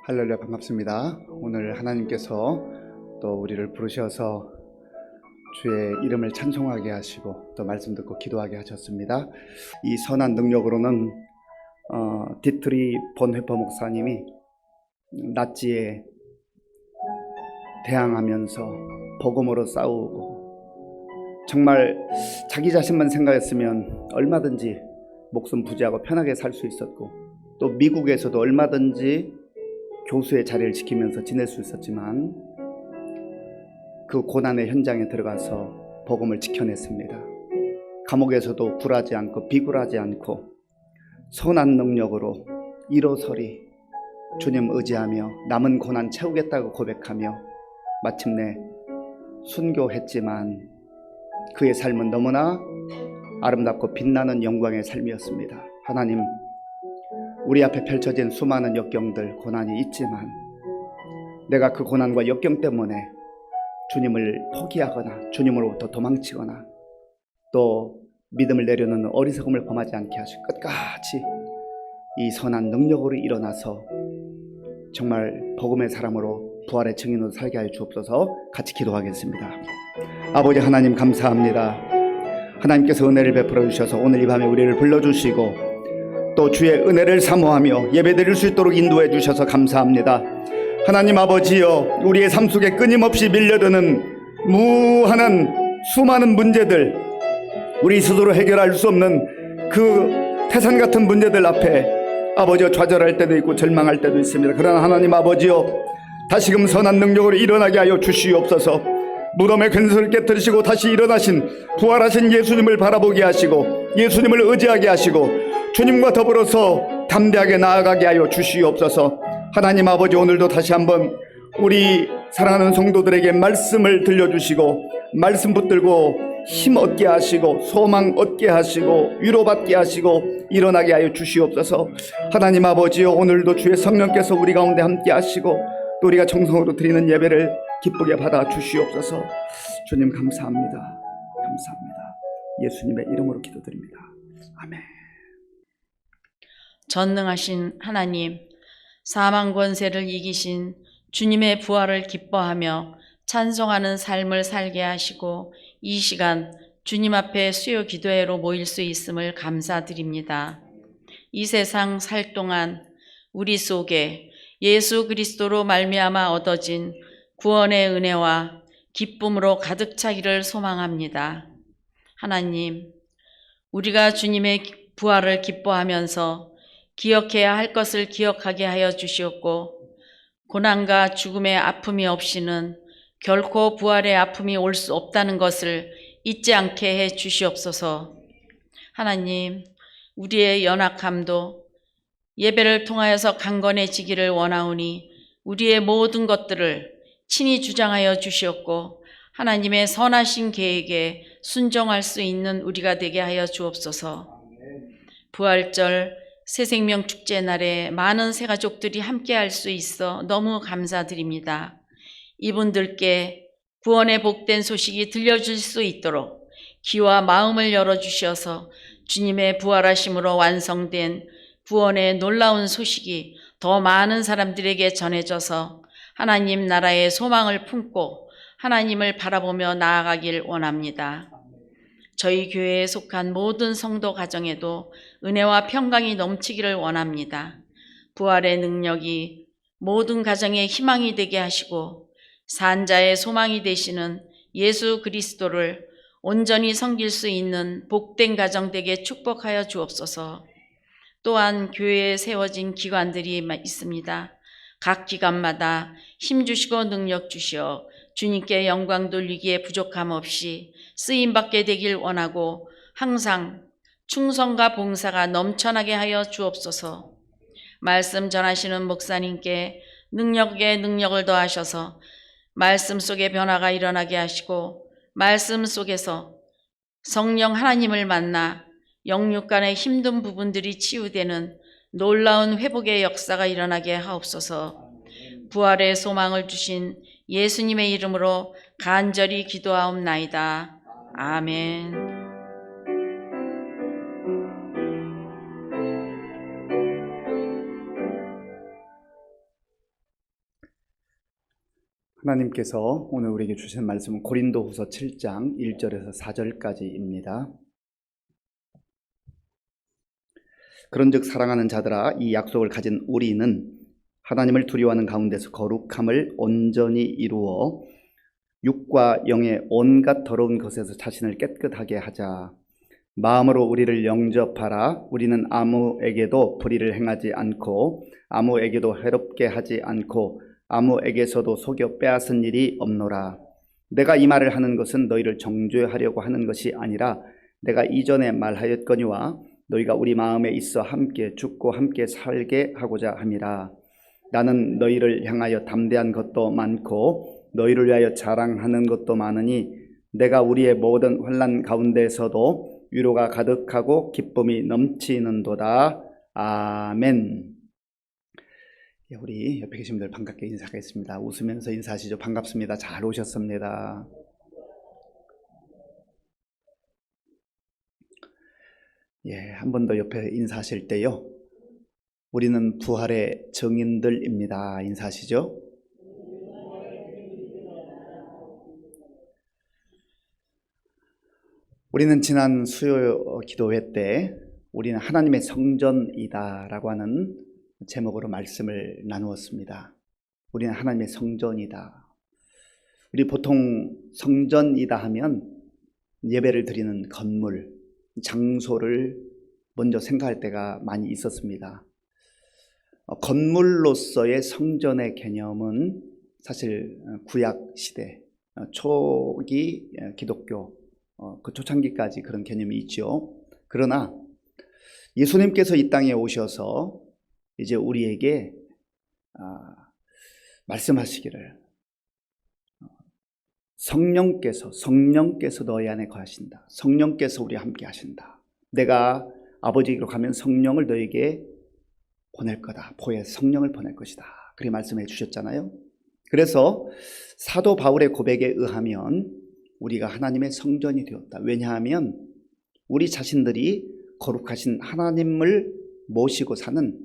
할렐루야, 반갑습니다. 오늘 하나님께서 또 우리를 부르셔서 주의 이름을 찬송하게 하시고 또 말씀 듣고 기도하게 하셨습니다. 이 선한 능력으로는 디트리 본회퍼 목사님이 나치에 대항하면서 복음으로 싸우고 정말 자기 자신만 생각했으면 얼마든지 목숨 부지하고 편하게 살 수 있었고, 또 미국에서도 얼마든지 교수의 자리를 지키면서 지낼 수 있었지만 그 고난의 현장에 들어가서 복음을 지켜냈습니다. 감옥에서도 굴하지 않고 비굴하지 않고 선한 능력으로 일어서리 주님 의지하며 남은 고난 채우겠다고 고백하며 마침내 순교했지만 그의 삶은 너무나 아름답고 빛나는 영광의 삶이었습니다. 하나님, 우리 앞에 펼쳐진 수많은 역경들, 고난이 있지만 내가 그 고난과 역경 때문에 주님을 포기하거나 주님으로부터 도망치거나 또 믿음을 내려놓는 어리석음을 범하지 않게 하시고 끝까지 이 선한 능력으로 일어나서 정말 복음의 사람으로 부활의 증인으로 살게 하여 주옵소서. 같이 기도하겠습니다. 아버지 하나님, 감사합니다. 하나님께서 은혜를 베풀어 주셔서 오늘 이 밤에 우리를 불러주시고 또 주의 은혜를 사모하며 예배드릴 수 있도록 인도해 주셔서 감사합니다. 하나님 아버지여, 우리의 삶 속에 끊임없이 밀려드는 무한한 수많은 문제들, 우리 스스로 해결할 수 없는 그 태산 같은 문제들 앞에 아버지여 좌절할 때도 있고 절망할 때도 있습니다. 그러나 하나님 아버지여, 다시금 선한 능력으로 일어나게 하여 주시옵소서. 무덤의 근성을 깨뜨리시고 다시 일어나신 부활하신 예수님을 바라보게 하시고 예수님을 의지하게 하시고 주님과 더불어서 담대하게 나아가게 하여 주시옵소서. 하나님 아버지, 오늘도 다시 한번 우리 사랑하는 성도들에게 말씀을 들려주시고 말씀 붙들고 힘 얻게 하시고 소망 얻게 하시고 위로받게 하시고 일어나게 하여 주시옵소서. 하나님 아버지요, 오늘도 주의 성령께서 우리 가운데 함께 하시고 또 우리가 정성으로 드리는 예배를 기쁘게 받아 주시옵소서. 주님 감사합니다. 감사합니다. 예수님의 이름으로 기도드립니다. 아멘. 전능하신 하나님, 사망 권세를 이기신 주님의 부활을 기뻐하며 찬송하는 삶을 살게 하시고 이 시간 주님 앞에 수요 기도회로 모일 수 있음을 감사드립니다. 이 세상 살 동안 우리 속에 예수 그리스도로 말미암아 얻어진 구원의 은혜와 기쁨으로 가득 차기를 소망합니다. 하나님, 우리가 주님의 부활을 기뻐하면서 기억해야 할 것을 기억하게 하여 주시옵고 고난과 죽음의 아픔이 없이는 결코 부활의 아픔이 올 수 없다는 것을 잊지 않게 해 주시옵소서. 하나님, 우리의 연약함도 예배를 통하여서 강건해지기를 원하오니 우리의 모든 것들을 친히 주장하여 주시옵고 하나님의 선하신 계획에 순종할 수 있는 우리가 되게 하여 주옵소서. 부활절 새생명 축제 날에 많은 새가족들이 함께 할 수 있어 너무 감사드립니다. 이분들께 구원의 복된 소식이 들려줄 수 있도록 귀와 마음을 열어주셔서 주님의 부활하심으로 완성된 구원의 놀라운 소식이 더 많은 사람들에게 전해져서 하나님 나라의 소망을 품고 하나님을 바라보며 나아가길 원합니다. 저희 교회에 속한 모든 성도 가정에도 은혜와 평강이 넘치기를 원합니다. 부활의 능력이 모든 가정의 희망이 되게 하시고 산자의 소망이 되시는 예수 그리스도를 온전히 섬길 수 있는 복된 가정 되게 축복하여 주옵소서. 또한 교회에 세워진 기관들이 있습니다. 각 기관마다 힘 주시고 능력 주시어 주님께 영광 돌리기에 부족함 없이 쓰임받게 되길 원하고 항상 충성과 봉사가 넘쳐나게 하여 주옵소서. 말씀 전하시는 목사님께 능력에 능력을 더하셔서 말씀 속에 변화가 일어나게 하시고 말씀 속에서 성령 하나님을 만나 영육 간의 힘든 부분들이 치유되는 놀라운 회복의 역사가 일어나게 하옵소서. 부활의 소망을 주신 예수님의 이름으로 간절히 기도하옵나이다. 아멘. 하나님께서 오늘 우리에게 주신 말씀은 고린도후서 7장 1절에서 4절까지입니다. 그런즉 사랑하는 자들아, 이 약속을 가진 우리는 하나님을 두려워하는 가운데서 거룩함을 온전히 이루어 육과 영의 온갖 더러운 것에서 자신을 깨끗하게 하자. 마음으로 우리를 영접하라. 우리는 아무에게도 불의를 행하지 않고 아무에게도 해롭게 하지 않고 아무에게서도 속여 빼앗은 일이 없노라. 내가 이 말을 하는 것은 너희를 정죄하려고 하는 것이 아니라 내가 이전에 말하였거니와 너희가 우리 마음에 있어 함께 죽고 함께 살게 하고자 함이라. 나는 너희를 향하여 담대한 것도 많고 너희를 위하여 자랑하는 것도 많으니 내가 우리의 모든 환난 가운데서도 위로가 가득하고 기쁨이 넘치는도다. 아멘. 우리 옆에 계신 분들 반갑게 인사하겠습니다. 웃으면서 인사하시죠. 반갑습니다. 잘 오셨습니다. 한 번 더 옆에 인사하실 때요, 우리는 부활의 증인들입니다. 인사하시죠. 우리는 지난 수요 기도회 때 우리는 하나님의 성전이다 라고 하는 제목으로 말씀을 나누었습니다. 우리는 하나님의 성전이다. 우리 보통 성전이다 하면 예배를 드리는 건물, 장소를 먼저 생각할 때가 많이 있었습니다. 건물로서의 성전의 개념은 사실 구약 시대, 초기 기독교, 그 초창기까지 그런 개념이 있죠. 그러나 예수님께서 이 땅에 오셔서 이제 우리에게 말씀하시기를, 성령께서 너희 안에 거하신다. 성령께서 우리와 함께 하신다. 내가 아버지에게로 가면 성령을 너에게 보낼 거다. 보혜 성령을 보낼 것이다. 그렇게 말씀해 주셨잖아요. 그래서 사도 바울의 고백에 의하면 우리가 하나님의 성전이 되었다. 왜냐하면 우리 자신들이 거룩하신 하나님을 모시고 사는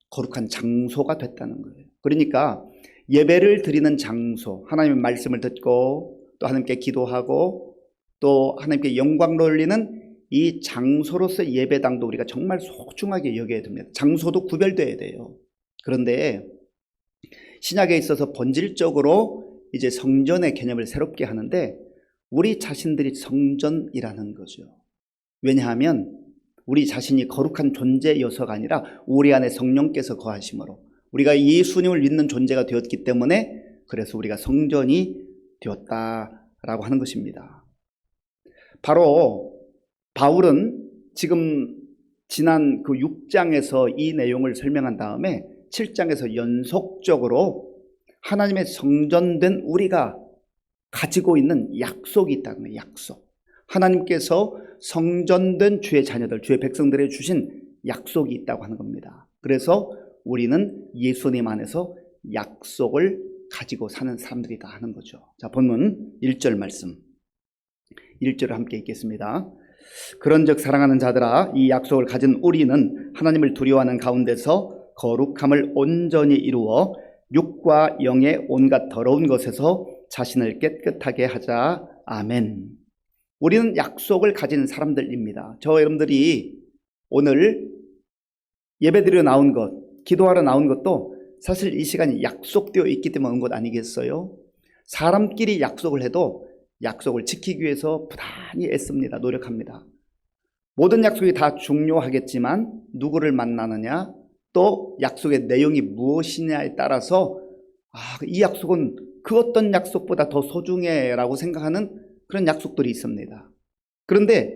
거룩한 장소가 됐다는 거예요. 그러니까 예배를 드리는 장소, 하나님의 말씀을 듣고 또 하나님께 기도하고 또 하나님께 영광 돌리는 이 장소로서 예배당도 우리가 정말 소중하게 여겨야 됩니다. 장소도 구별돼야 돼요. 그런데 신약에 있어서 본질적으로 이제 성전의 개념을 새롭게 하는데 우리 자신들이 성전이라는 거죠. 왜냐하면 우리 자신이 거룩한 존재여서가 아니라 우리 안에 성령께서 거하심으로 우리가 예수님을 믿는 존재가 되었기 때문에 그래서 우리가 성전이 되었다라고 하는 것입니다. 바로 바울은 지금 지난 그 6장에서 이 내용을 설명한 다음에 7장에서 연속적으로 하나님의 성전된 우리가 가지고 있는 약속이 있다는 거예요. 약속. 하나님께서 성전된 주의 자녀들, 주의 백성들에 주신 약속이 있다고 하는 겁니다. 그래서 우리는 예수님 안에서 약속을 가지고 사는 사람들이다 하는 거죠. 자, 본문 1절 말씀. 1절을 함께 읽겠습니다. 그런즉 사랑하는 자들아, 이 약속을 가진 우리는 하나님을 두려워하는 가운데서 거룩함을 온전히 이루어 육과 영의 온갖 더러운 것에서 자신을 깨끗하게 하자. 아멘. 우리는 약속을 가진 사람들입니다. 저와 여러분들이 오늘 예배드려 나온 것, 기도하러 나온 것도 사실 이 시간이 약속되어 있기 때문에 온 것 아니겠어요? 사람끼리 약속을 해도 약속을 지키기 위해서 부단히 애씁니다. 노력합니다. 모든 약속이 다 중요하겠지만 누구를 만나느냐, 또 약속의 내용이 무엇이냐에 따라서 이 약속은 그 어떤 약속보다 더 소중해 라고 생각하는 그런 약속들이 있습니다. 그런데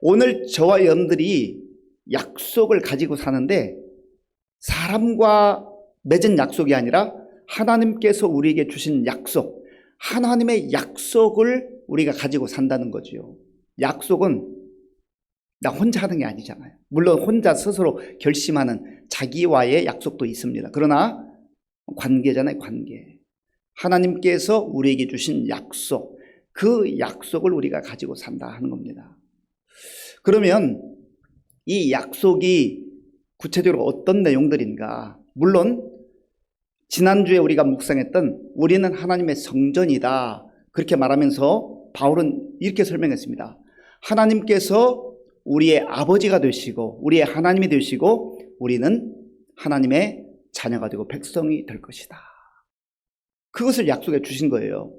오늘 저와 여러분들이 약속을 가지고 사는데 사람과 맺은 약속이 아니라 하나님께서 우리에게 주신 약속, 하나님의 약속을 우리가 가지고 산다는 거죠. 약속은 나 혼자 하는 게 아니잖아요. 물론 혼자 스스로 결심하는 자기와의 약속도 있습니다. 그러나 관계잖아요, 관계. 하나님께서 우리에게 주신 약속, 그 약속을 우리가 가지고 산다 하는 겁니다. 그러면 이 약속이 구체적으로 어떤 내용들인가? 물론 지난주에 우리가 묵상했던 우리는 하나님의 성전이다. 그렇게 말하면서 바울은 이렇게 설명했습니다. 하나님께서 우리의 아버지가 되시고 우리의 하나님이 되시고 우리는 하나님의 자녀가 되고 백성이 될 것이다. 그것을 약속해 주신 거예요.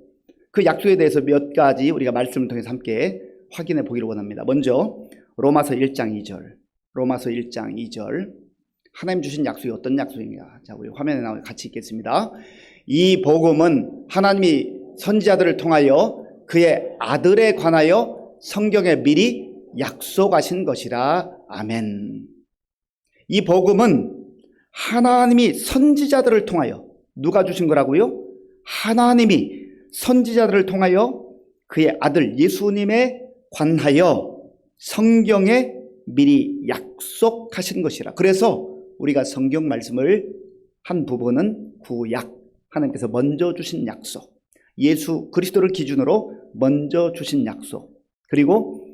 그 약속에 대해서 몇 가지 우리가 말씀을 통해서 함께 확인해 보기를 원합니다. 먼저 로마서 1장 2절. 로마서 1장 2절. 하나님 주신 약속이 어떤 약속인가? 자, 우리 화면에 나와 같이 읽겠습니다. 이 복음은 하나님이 선지자들을 통하여 그의 아들에 관하여 성경에 미리 약속하신 것이라. 아멘. 이 복음은 하나님이 선지자들을 통하여, 누가 주신 거라고요? 하나님이 선지자들을 통하여 그의 아들 예수님에 관하여 성경에 미리 약속하신 것이라. 그래서 우리가 성경 말씀을 한 부분은 구약, 하나님께서 먼저 주신 약속, 예수 그리스도를 기준으로 먼저 주신 약속, 그리고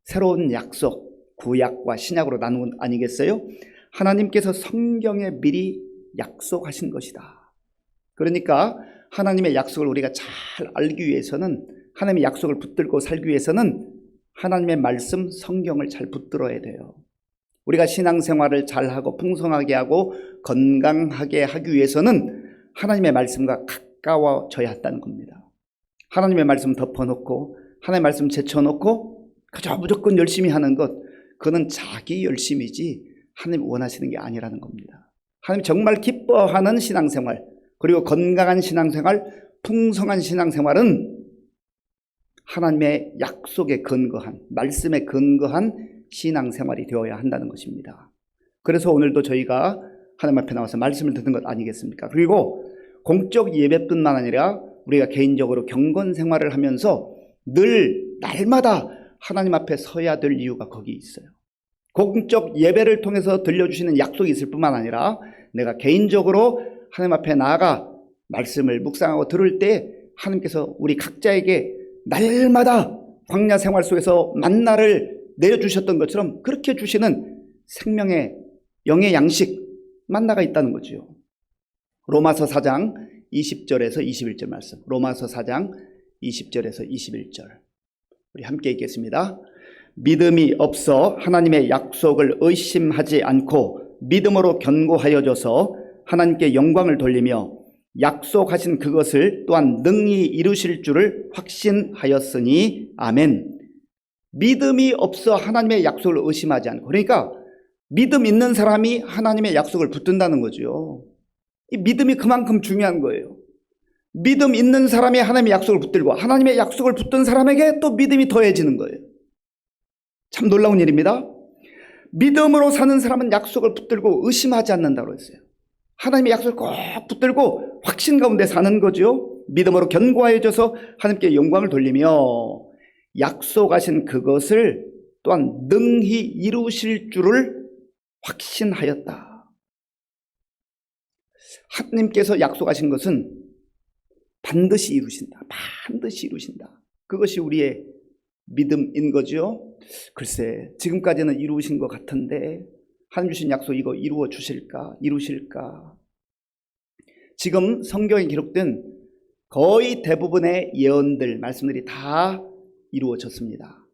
새로운 약속, 구약과 신약으로 나누는 것 아니겠어요? 하나님께서 성경에 미리 약속하신 것이다. 그러니까 하나님의 약속을 우리가 잘 알기 위해서는, 하나님의 약속을 붙들고 살기 위해서는 하나님의 말씀 성경을 잘 붙들어야 돼요. 우리가 신앙생활을 잘하고 풍성하게 하고 건강하게 하기 위해서는 하나님의 말씀과 가까워져야 한다는 겁니다. 하나님의 말씀 덮어놓고 하나님의 말씀 제쳐놓고 그저 무조건 열심히 하는 것, 그거는 자기 열심이지 하나님 원하시는 게 아니라는 겁니다. 하나님 정말 기뻐하는 신앙생활, 그리고 건강한 신앙생활, 풍성한 신앙생활은 하나님의 약속에 근거한, 말씀에 근거한 신앙생활이 되어야 한다는 것입니다. 그래서 오늘도 저희가 하나님 앞에 나와서 말씀을 듣는 것 아니겠습니까? 그리고 공적 예배뿐만 아니라 우리가 개인적으로 경건 생활을 하면서 늘 날마다 하나님 앞에 서야 될 이유가 거기 있어요. 공적 예배를 통해서 들려주시는 약속이 있을 뿐만 아니라 내가 개인적으로 하나님 앞에 나아가 말씀을 묵상하고 들을 때 하나님께서 우리 각자에게 날마다 광야 생활 속에서 만나를 내려주셨던 것처럼 그렇게 주시는 생명의 영의 양식, 만나가 있다는 거죠. 로마서 4장 20절에서 21절 말씀. 로마서 4장 20절에서 21절. 우리 함께 읽겠습니다. 믿음이 없어 하나님의 약속을 의심하지 않고 믿음으로 견고하여져서 하나님께 영광을 돌리며 약속하신 그것을 또한 능히 이루실 줄을 확신하였으니. 아멘. 믿음이 없어 하나님의 약속을 의심하지 않고, 그러니까 믿음 있는 사람이 하나님의 약속을 붙든다는 거죠. 이 믿음이 그만큼 중요한 거예요. 믿음 있는 사람이 하나님의 약속을 붙들고 하나님의 약속을 붙든 사람에게 또 믿음이 더해지는 거예요. 참 놀라운 일입니다. 믿음으로 사는 사람은 약속을 붙들고 의심하지 않는다고 했어요. 하나님의 약속을 꼭 붙들고 확신 가운데 사는 거죠. 믿음으로 견고해져서 하나님께 영광을 돌리며 약속하신 그것을 또한 능히 이루실 줄을 확신하였다. 하나님께서 약속하신 것은 반드시 이루신다. 반드시 이루신다. 그것이 우리의 믿음인 거죠. 글쎄, 지금까지는 이루신 것 같은데 하나님 주신 약속 이거 이루어 주실까? 이루실까? 지금 성경에 기록된 거의 대부분의 예언들, 말씀들이 다 이루어졌습니다.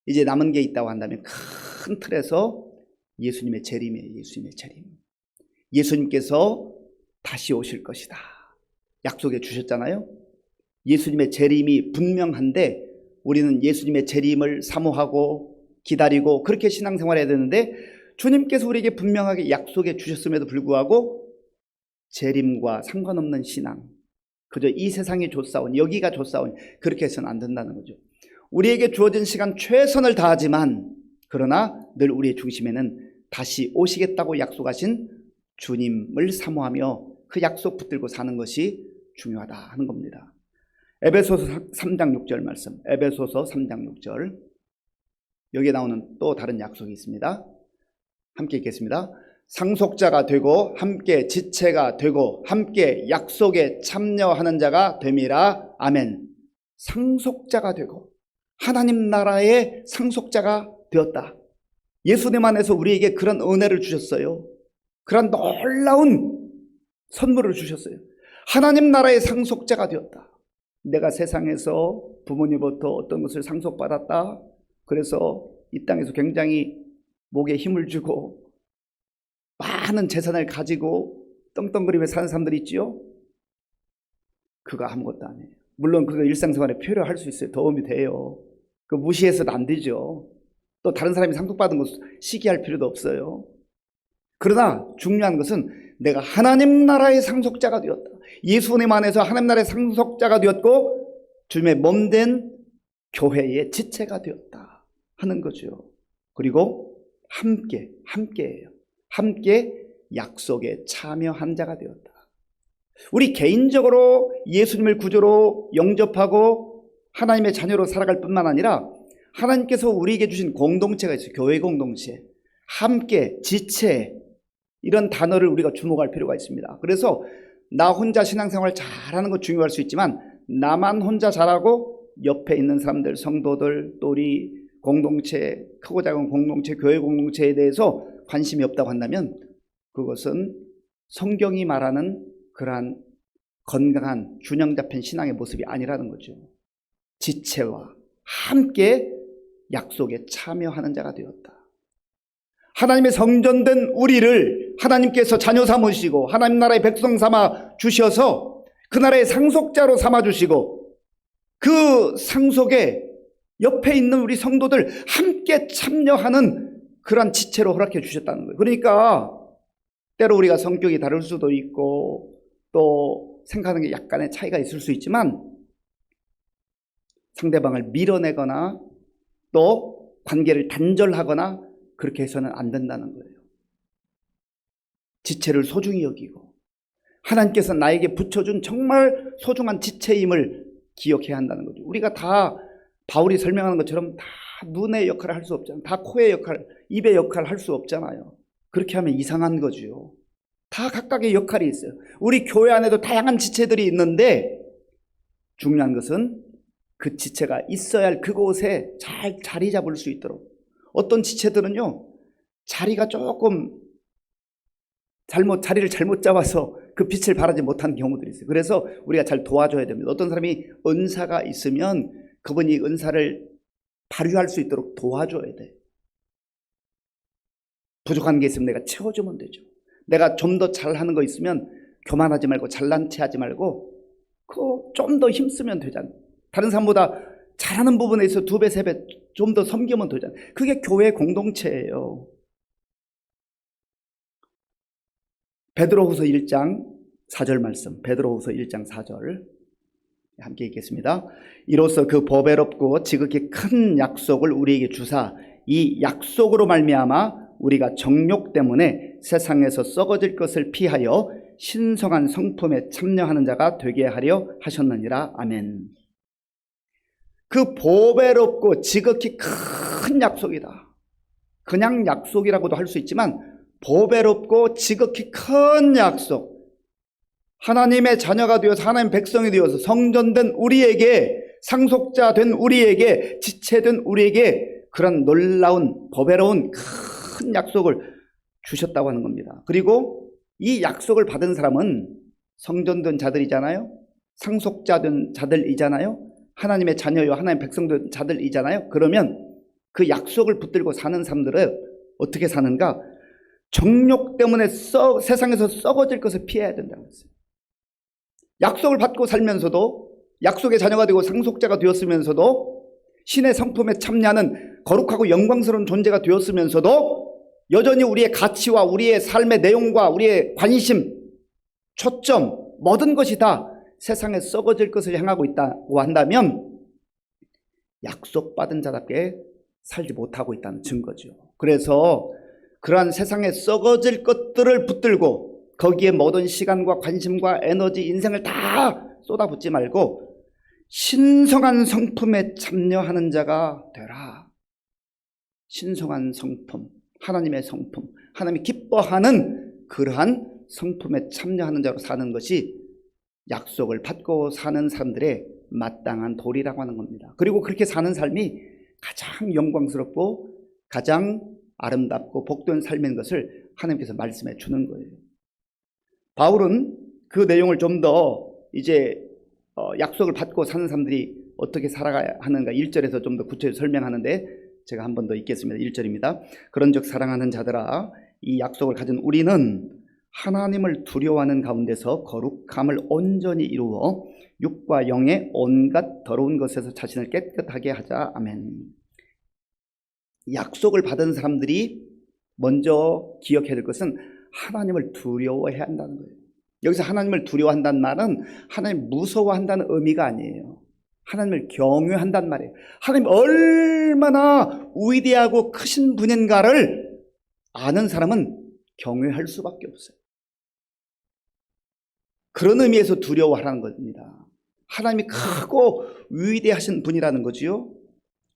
이제 남은 게 있다고 한다면 큰 틀에서 예수님의 재림이에요. 예수님의 재림. 예수님께서 다시 오실 것이다. 약속해 주셨잖아요. 예수님의 재림이 분명한데 우리는 예수님의 재림을 사모하고 기다리고 그렇게 신앙생활해야 되는데 주님께서 우리에게 분명하게 약속해 주셨음에도 불구하고 재림과 상관없는 신앙, 그저 이 세상이 좋사오니 여기가 좋사오니 그렇게 해서는 안 된다는 거죠. 우리에게 주어진 시간 최선을 다하지만 그러나 늘 우리의 중심에는 다시 오시겠다고 약속하신 주님을 사모하며 그 약속 붙들고 사는 것이 중요하다 하는 겁니다. 에베소서 3장 6절 말씀. 에베소서 3장 6절. 여기에 나오는 또 다른 약속이 있습니다. 함께 읽겠습니다. 상속자가 되고 함께 지체가 되고 함께 약속에 참여하는 자가 됨이라. 아멘. 상속자가 되고 하나님 나라의 상속자가 되었다. 예수님 안에서 우리에게 그런 은혜를 주셨어요. 그런 놀라운 선물을 주셨어요. 하나님 나라의 상속자가 되었다. 내가 세상에서 부모님부터 어떤 것을 상속받았다. 그래서 이 땅에서 굉장히 목에 힘을 주고 많은 재산을 가지고 떵떵거리며 사는 사람들이 있지요. 그거 아무것도 아니에요. 물론 그거 일상생활에 필요할 수 있어요. 도움이 돼요. 그거 무시해서는 안 되죠. 또 다른 사람이 상속받은 것 시기할 필요도 없어요. 그러나 중요한 것은 내가 하나님 나라의 상속자가 되었다. 예수님 안에서 하나님 나라의 상속자가 되었고 주님의 몸된 교회의 지체가 되었다 하는 거죠. 그리고 함께해요. 함께 약속에 참여한 자가 되었다. 우리 개인적으로 예수님을 구주로 영접하고 하나님의 자녀로 살아갈 뿐만 아니라 하나님께서 우리에게 주신 공동체가 있어요. 교회 공동체. 함께, 지체, 이런 단어를 우리가 주목할 필요가 있습니다. 그래서 나 혼자 신앙생활 잘하는 거 중요할 수 있지만 나만 혼자 잘하고 옆에 있는 사람들, 성도들, 또 우리 공동체, 크고 작은 공동체, 교회 공동체에 대해서 관심이 없다고 한다면 그것은 성경이 말하는 그러한 건강한 균형 잡힌 신앙의 모습이 아니라는 거죠. 지체와 함께 약속에 참여하는 자가 되었다. 하나님의 성전된 우리를 하나님께서 자녀 삼으시고 하나님 나라의 백성 삼아 주셔서 그 나라의 상속자로 삼아 주시고 그 상속에 옆에 있는 우리 성도들 함께 참여하는 그러한 지체로 허락해 주셨다는 거예요. 그러니까 때로 우리가 성격이 다를 수도 있고 또 생각하는 게 약간의 차이가 있을 수 있지만 상대방을 밀어내거나 또 관계를 단절하거나 그렇게 해서는 안 된다는 거예요. 지체를 소중히 여기고 하나님께서 나에게 붙여준 정말 소중한 지체임을 기억해야 한다는 거죠. 우리가 다 바울이 설명하는 것처럼 다 눈의 역할을 할 수 없잖아요. 다 코의 역할, 입의 역할을 할 수 없잖아요. 그렇게 하면 이상한 거죠. 다 각각의 역할이 있어요. 우리 교회 안에도 다양한 지체들이 있는데 중요한 것은 그 지체가 있어야 할 그곳에 잘 자리 잡을 수 있도록. 어떤 지체들은요, 자리가 조금 자리를 잘못 잡아서 그 빛을 발하지 못한 경우들이 있어요. 그래서 우리가 잘 도와줘야 됩니다. 어떤 사람이 은사가 있으면 그분이 은사를 발휘할 수 있도록 도와줘야 돼. 부족한 게 있으면 내가 채워주면 되죠. 내가 좀 더 잘하는 거 있으면 교만하지 말고 잘난 체 하지 말고 그거 좀 더 힘쓰면 되잖아요. 다른 사람보다 잘하는 부분에 있어 2배, 3배 좀 더 섬기면 되잖아요. 그게 교회 공동체예요. 베드로후서 1장 4절 말씀, 베드로후서 1장 4절 함께 읽겠습니다. 이로써 그 보배롭고 지극히 큰 약속을 우리에게 주사 이 약속으로 말미암아 우리가 정욕 때문에 세상에서 썩어질 것을 피하여 신성한 성품에 참여하는 자가 되게 하려 하셨느니라. 아멘. 그 보배롭고 지극히 큰 약속이다. 그냥 약속이라고도 할 수 있지만 보배롭고 지극히 큰 약속, 하나님의 자녀가 되어서 하나님의 백성이 되어서 성전된 우리에게, 상속자 된 우리에게, 지체된 우리에게 그런 놀라운 보배로운 큰 약속을 주셨다고 하는 겁니다. 그리고 이 약속을 받은 사람은 성전된 자들이잖아요. 상속자 된 자들이잖아요. 하나님의 자녀요 하나님의 백성된 자들이잖아요. 그러면 그 약속을 붙들고 사는 사람들은 어떻게 사는가? 정욕 때문에 세상에서 썩어질 것을 피해야 된다고 했어요. 약속을 받고 살면서도, 약속의 자녀가 되고 상속자가 되었으면서도, 신의 성품에 참여하는 거룩하고 영광스러운 존재가 되었으면서도 여전히 우리의 가치와 우리의 삶의 내용과 우리의 관심, 초점, 모든 것이 다 세상에 썩어질 것을 향하고 있다고 한다면 약속받은 자답게 살지 못하고 있다는 증거죠. 그래서 그러한 세상에 썩어질 것들을 붙들고 거기에 모든 시간과 관심과 에너지, 인생을 다 쏟아붓지 말고 신성한 성품에 참여하는 자가 되라. 신성한 성품, 하나님의 성품, 하나님이 기뻐하는 그러한 성품에 참여하는 자로 사는 것이 약속을 받고 사는 사람들의 마땅한 도리라고 하는 겁니다. 그리고 그렇게 사는 삶이 가장 영광스럽고 가장 아름답고 복된 삶인 것을 하나님께서 말씀해 주는 거예요. 바울은 그 내용을 좀 더 이제 약속을 받고 사는 사람들이 어떻게 살아가야 하는가 1절에서 좀 더 구체적으로 설명하는데 제가 한 번 더 읽겠습니다. 1절입니다. 그런즉 사랑하는 자들아 이 약속을 가진 우리는 하나님을 두려워하는 가운데서 거룩함을 온전히 이루어 육과 영의 온갖 더러운 것에서 자신을 깨끗하게 하자. 아멘. 약속을 받은 사람들이 먼저 기억해야 될 것은 하나님을 두려워해야 한다는 거예요. 여기서 하나님을 두려워한다는 말은 하나님 무서워한다는 의미가 아니에요. 하나님을 경외한다는 말이에요. 하나님 얼마나 위대하고 크신 분인가를 아는 사람은 경외할 수밖에 없어요. 그런 의미에서 두려워하라는 겁니다. 하나님이 크고 위대하신 분이라는 거지요.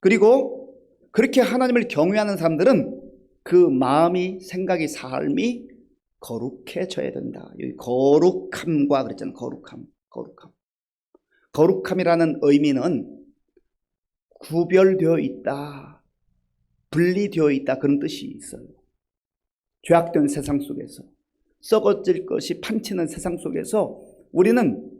그리고 그렇게 하나님을 경외하는 사람들은 그 마음이, 생각이, 삶이 거룩해져야 된다. 여기 거룩함과 그랬잖아요. 거룩함. 거룩함이라는 의미는 구별되어 있다, 분리되어 있다, 그런 뜻이 있어요. 죄악된 세상 속에서, 썩어질 것이 판치는 세상 속에서 우리는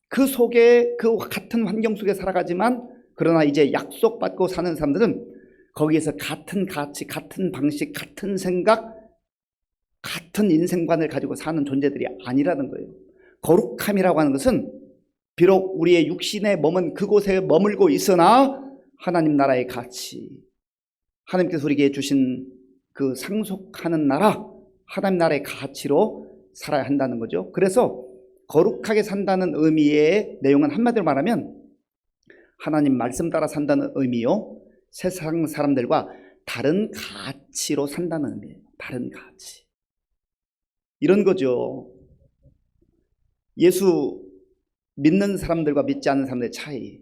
그 속에, 그 같은 환경 속에 살아가지만, 그러나 이제 약속받고 사는 사람들은 거기에서 같은 가치, 같은 방식, 같은 생각, 같은 인생관을 가지고 사는 존재들이 아니라는 거예요. 거룩함이라고 하는 것은 비록 우리의 육신의 몸은 그곳에 머물고 있으나 하나님 나라의 가치, 하나님께서 우리에게 주신 그 상속하는 나라, 하나님 나라의 가치로 살아야 한다는 거죠. 그래서 거룩하게 산다는 의미의 내용은 한마디로 말하면 하나님 말씀 따라 산다는 의미요, 세상 사람들과 다른 가치로 산다는 의미예요. 다른 가치. 이런 거죠. 예수 믿는 사람들과 믿지 않는 사람들의 차이.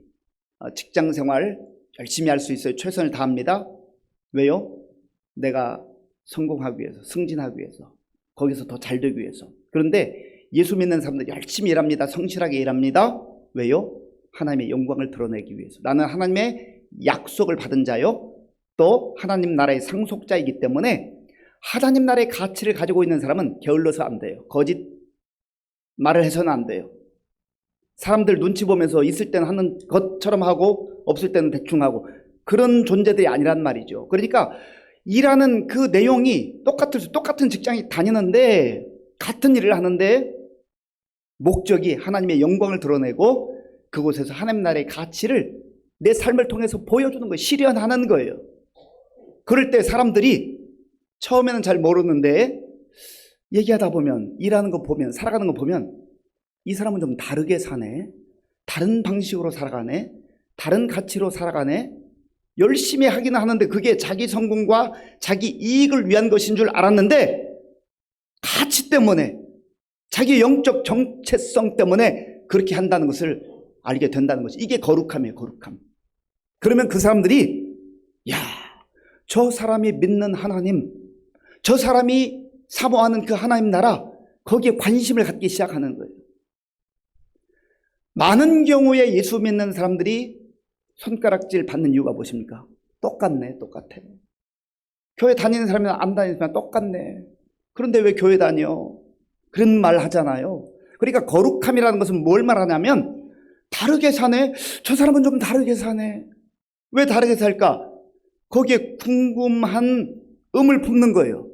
직장생활 열심히 할 수 있어요. 최선을 다합니다. 왜요? 내가 성공하기 위해서, 승진하기 위해서, 거기서 더 잘 되기 위해서. 그런데 예수 믿는 사람들 열심히 일합니다. 성실하게 일합니다. 왜요? 하나님의 영광을 드러내기 위해서. 나는 하나님의 약속을 받은 자요, 또 하나님 나라의 상속자이기 때문에 하나님 나라의 가치를 가지고 있는 사람은 게을러서 안 돼요. 거짓 말을 해서는 안 돼요. 사람들 눈치 보면서 있을 때는 하는 것처럼 하고 없을 때는 대충 하고, 그런 존재들이 아니란 말이죠. 그러니까 일하는 그 내용이 똑같은 직장에 다니는데, 같은 일을 하는데 목적이 하나님의 영광을 드러내고 그곳에서 하나님 나라의 가치를 내 삶을 통해서 보여주는 거예요. 실현하는 거예요. 그럴 때 사람들이 처음에는 잘 모르는데 얘기하다 보면, 일하는 거 보면, 살아가는 거 보면 이 사람은 좀 다르게 사네, 다른 방식으로 살아가네, 다른 가치로 살아가네. 열심히 하기는 하는데 그게 자기 성공과 자기 이익을 위한 것인 줄 알았는데 가치 때문에, 자기 영적 정체성 때문에 그렇게 한다는 것을 알게 된다는 것이, 이게 거룩함이에요. 거룩함. 그러면 그 사람들이, 야, 저 사람이 믿는 하나님, 저 사람이 사모하는 그 하나님 나라, 거기에 관심을 갖기 시작하는 거예요. 많은 경우에 예수 믿는 사람들이 손가락질 받는 이유가 무엇입니까? 똑같네, 똑같아. 교회 다니는 사람이나 안 다니는 사람이나 똑같네. 그런데 왜 교회 다녀? 그런 말 하잖아요. 그러니까 거룩함이라는 것은 뭘 말하냐면, 다르게 사네? 저 사람은 좀 다르게 사네. 왜 다르게 살까? 거기에 궁금한 의문을 품는 거예요.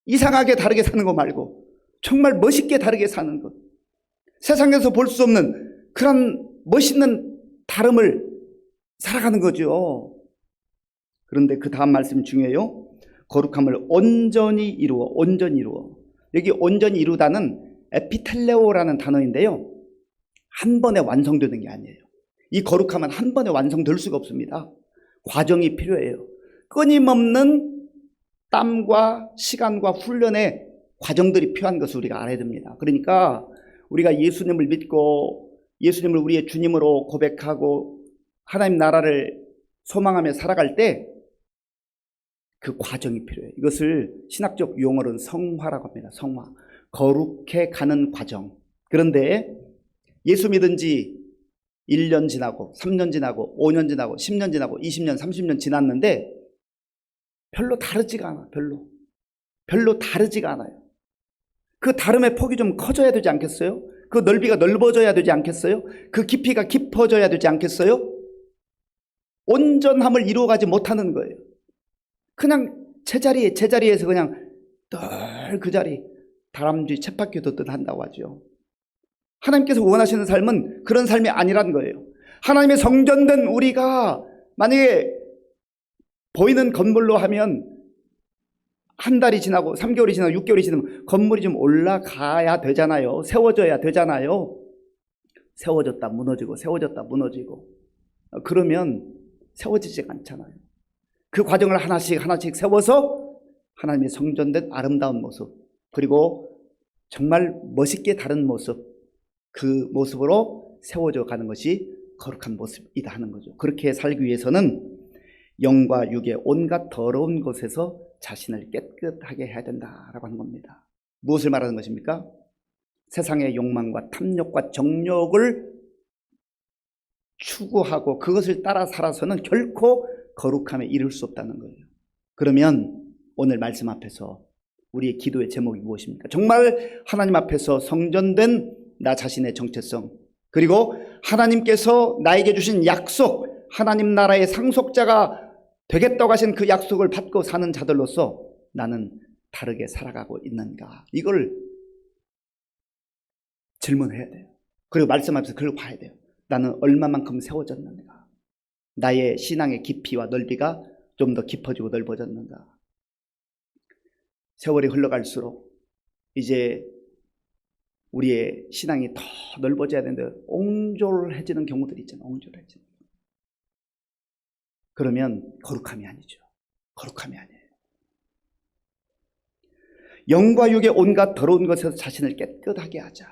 이상하게 다르게 사는 거 말고 정말 멋있게 다르게 사는 것, 세상에서 볼 수 없는 그런 멋있는 다름을 살아가는 거죠. 그런데 그 다음 말씀이 중요해요. 거룩함을 온전히 이루어. 여기 온전히 이루다는 에피텔레오라는 단어인데요, 한 번에 완성되는 게 아니에요. 이 거룩함은 한 번에 완성될 수가 없습니다. 과정이 필요해요. 끊임없는 땀과 시간과 훈련의 과정들이 필요한 것을 우리가 알아야 됩니다. 그러니까 우리가 예수님을 믿고 예수님을 우리의 주님으로 고백하고 하나님 나라를 소망하며 살아갈 때 그 과정이 필요해요. 이것을 신학적 용어로는 성화라고 합니다. 성화. 거룩해 가는 과정. 그런데 예수 믿은 지 1년 지나고 3년 지나고 5년 지나고 10년 지나고 20년 30년 지났는데 별로 다르지가 않아. 별로 다르지가 않아요. 그 다름의 폭이 좀 커져야 되지 않겠어요? 그 넓이가 넓어져야 되지 않겠어요? 그 깊이가 깊어져야 되지 않겠어요? 온전함을 이루어가지 못하는 거예요. 그냥 제자리에서 그냥 늘 그 자리, 다람쥐 쳇바퀴 걷듯 한다고 하죠. 하나님께서 원하시는 삶은 그런 삶이 아니란 거예요. 하나님의 성전된 우리가 만약에 보이는 건물로 하면 한 달이 지나고 3개월이 지나고 6개월이 지나면 건물이 좀 올라가야 되잖아요. 세워져야 되잖아요. 세워졌다 무너지고 세워졌다 무너지고. 그러면 세워지지가 않잖아요. 그 과정을 하나씩 세워서 하나님의 성전된 아름다운 모습, 그리고 정말 멋있게 다른 모습, 그 모습으로 세워져 가는 것이 거룩한 모습이다 하는 거죠. 그렇게 살기 위해서는 영과 육의 온갖 더러운 것에서 자신을 깨끗하게 해야 된다라고 하는 겁니다. 무엇을 말하는 것입니까? 세상의 욕망과 탐욕과 정욕을 추구하고 그것을 따라 살아서는 결코 거룩함에 이를 수 없다는 거예요. 그러면 오늘 말씀 앞에서 우리의 기도의 제목이 무엇입니까? 정말 하나님 앞에서 성전된 나 자신의 정체성, 그리고 하나님께서 나에게 주신 약속, 하나님 나라의 상속자가 되겠다고 하신 그 약속을 받고 사는 자들로서 나는 다르게 살아가고 있는가, 이걸 질문해야 돼요. 그리고 말씀 앞에서 그걸 봐야 돼요. 나는 얼마만큼 세워졌는가, 나의 신앙의 깊이와 넓이가 좀 더 깊어지고 넓어졌는가. 세월이 흘러갈수록 이제 우리의 신앙이 더 넓어져야 되는데 옹졸해지는 경우들이 있잖아요. 옹졸해지는. 그러면 거룩함이 아니죠. 거룩함이 아니에요. 영과 육의 온갖 더러운 것에서 자신을 깨끗하게 하자.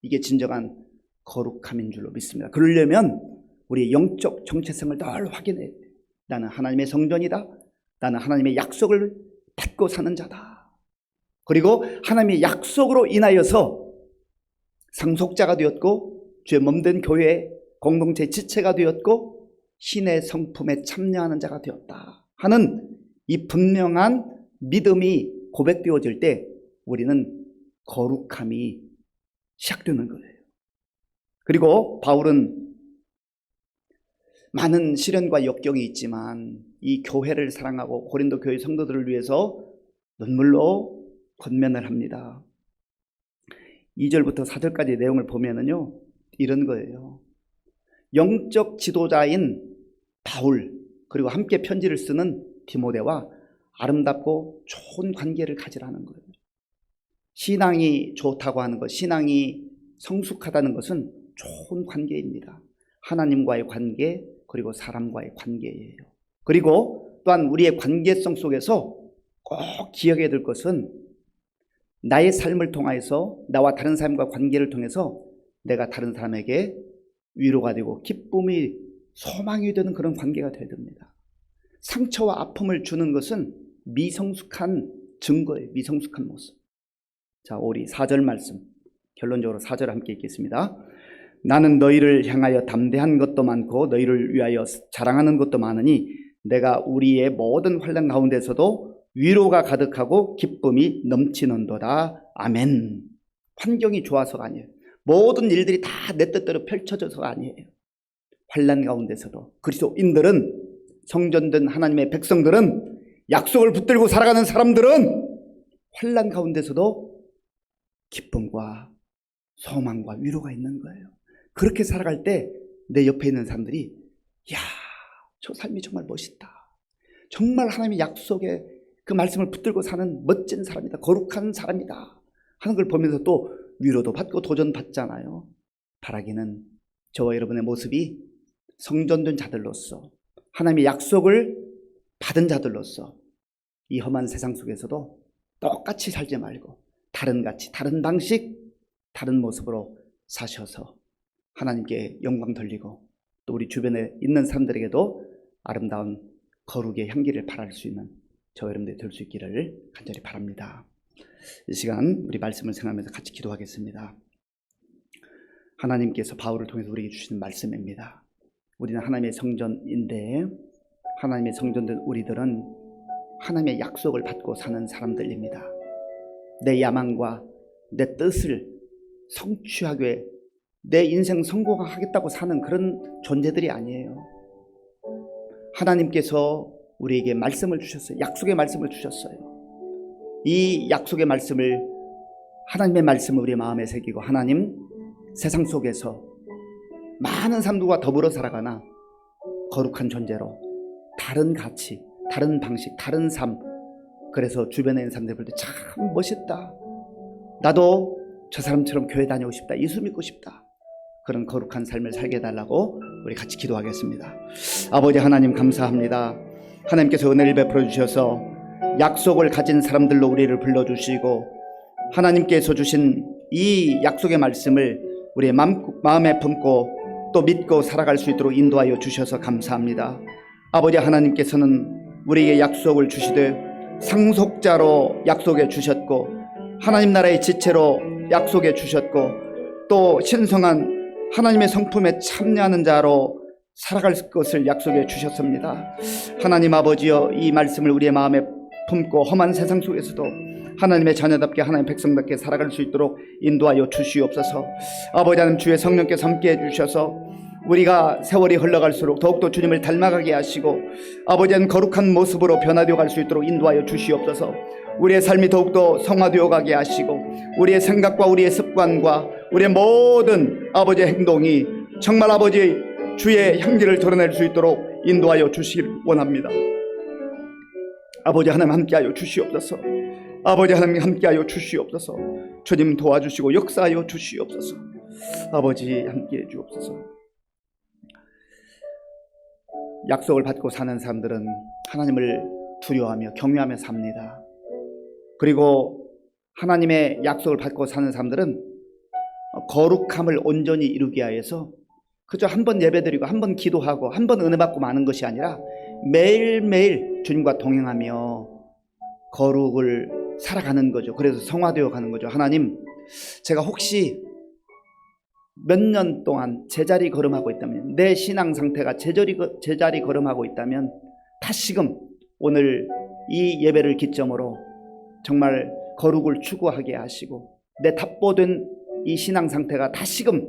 이게 진정한 거룩함인 줄로 믿습니다. 그러려면 우리의 영적 정체성을 늘 확인해야 돼요. 나는 하나님의 성전이다. 나는 하나님의 약속을 받고 사는 자다. 그리고 하나님의 약속으로 인하여서 상속자가 되었고 주의 몸된 교회의 공동체의 지체가 되었고 신의 성품에 참여하는 자가 되었다 하는 이 분명한 믿음이 고백되어질 때 우리는 거룩함이 시작되는 거예요. 그리고 바울은 많은 시련과 역경이 있지만 이 교회를 사랑하고 고린도 교회 성도들을 위해서 눈물로 권면을 합니다. 2절부터 4절까지 내용을 보면은요, 이런 거예요. 영적 지도자인 바울, 그리고 함께 편지를 쓰는 디모데와 아름답고 좋은 관계를 가지라는 거예요. 신앙이 좋다고 하는 것, 신앙이 성숙하다는 것은 좋은 관계입니다. 하나님과의 관계, 그리고 사람과의 관계예요. 그리고 또한 우리의 관계성 속에서 꼭 기억해야 될 것은 나의 삶을 통해서, 나와 다른 사람과 관계를 통해서 내가 다른 사람에게 위로가 되고 기쁨이, 소망이 되는 그런 관계가 되어야 됩니다. 상처와 아픔을 주는 것은 미성숙한 증거예요. 미성숙한 모습. 자, 우리 4절 말씀, 결론적으로 4절 함께 읽겠습니다. 나는 너희를 향하여 담대한 것도 많고 너희를 위하여 자랑하는 것도 많으니 내가 우리의 모든 환난 가운데서도 위로가 가득하고 기쁨이 넘치는도다. 아멘. 환경이 좋아서가 아니에요. 모든 일들이 다 내 뜻대로 펼쳐져서가 아니에요. 환난 가운데서도 그리스도인들은, 성전된 하나님의 백성들은, 약속을 붙들고 살아가는 사람들은 환난 가운데서도 기쁨과 소망과 위로가 있는 거예요. 그렇게 살아갈 때 내 옆에 있는 사람들이, 야, 저 삶이 정말 멋있다. 정말 하나님의 약속에 그 말씀을 붙들고 사는 멋진 사람이다. 거룩한 사람이다 하는 걸 보면서 또 위로도 받고 도전받잖아요. 바라기는 저와 여러분의 모습이 성전된 자들로서, 하나님의 약속을 받은 자들로서 이 험한 세상 속에서도 똑같이 살지 말고 다른 가치, 다른 방식, 다른 모습으로 사셔서 하나님께 영광 돌리고 또 우리 주변에 있는 사람들에게도 아름다운 거룩의 향기를 발할 수 있는 저와 여러분들이 될 수 있기를 간절히 바랍니다. 이 시간 우리 말씀을 생각하면서 같이 기도하겠습니다. 하나님께서 바울을 통해서 우리에게 주시는 말씀입니다. 우리는 하나님의 성전인데, 하나님의 성전된 우리들은 하나님의 약속을 받고 사는 사람들입니다. 내 야망과 내 뜻을 성취하기 위해 내 인생 성공하겠다고 사는 그런 존재들이 아니에요. 하나님께서 우리에게 말씀을 주셨어요. 약속의 말씀을 주셨어요. 이 약속의 말씀을, 하나님의 말씀을 우리 마음에 새기고, 하나님, 세상 속에서 많은 사람들과 더불어 살아가나 거룩한 존재로, 다른 가치, 다른 방식, 다른 삶, 그래서 주변에 있는 사람들 볼 때 참 멋있다, 나도 저 사람처럼 교회 다니고 싶다, 예수 믿고 싶다, 그런 거룩한 삶을 살게 해달라고 우리 같이 기도하겠습니다. 아버지 하나님, 감사합니다. 하나님께서 은혜를 베풀어 주셔서 약속을 가진 사람들로 우리를 불러주시고, 하나님께서 주신 이 약속의 말씀을 우리의 마음에 품고 또 믿고 살아갈 수 있도록 인도하여 주셔서 감사합니다. 아버지 하나님께서는 우리에게 약속을 주시되 상속자로 약속해 주셨고, 하나님 나라의 지체로 약속해 주셨고, 또 신성한 하나님의 성품에 참여하는 자로 살아갈 것을 약속해 주셨습니다. 하나님 아버지여, 이 말씀을 우리의 마음에 품고 험한 세상 속에서도 하나님의 자녀답게, 하나님의 백성답게 살아갈 수 있도록 인도하여 주시옵소서. 아버지 하나님, 주의 성령께서 함께해 주셔서 우리가 세월이 흘러갈수록 더욱더 주님을 닮아가게 하시고, 아버지 하나님, 거룩한 모습으로 변화되어 갈 수 있도록 인도하여 주시옵소서. 우리의 삶이 더욱더 성화되어 가게 하시고, 우리의 생각과 우리의 습관과 우리의 모든 아버지의 행동이 정말 아버지 주의 향기를 드러낼 수 있도록 인도하여 주시길 원합니다. 아버지 하나님, 함께하여 주시옵소서. 아버지 하나님, 함께하여 주시옵소서. 주님 도와주시고 역사하여 주시옵소서. 아버지 함께해 주옵소서. 약속을 받고 사는 사람들은 하나님을 두려워하며 경외하며 삽니다. 그리고 하나님의 약속을 받고 사는 사람들은 거룩함을 온전히 이루기 위해서 그저 한 번 예배드리고 한 번 기도하고 한 번 은혜 받고 마는 것이 아니라 매일매일 주님과 동행하며 거룩을 살아가는 거죠. 그래서 성화되어 가는 거죠. 하나님, 제가 혹시 몇 년 동안 제자리 걸음하고 있다면, 내 신앙 상태가 제자리 걸음하고 있다면 다시금 오늘 이 예배를 기점으로 정말 거룩을 추구하게 하시고, 내 답보된 이 신앙 상태가 다시금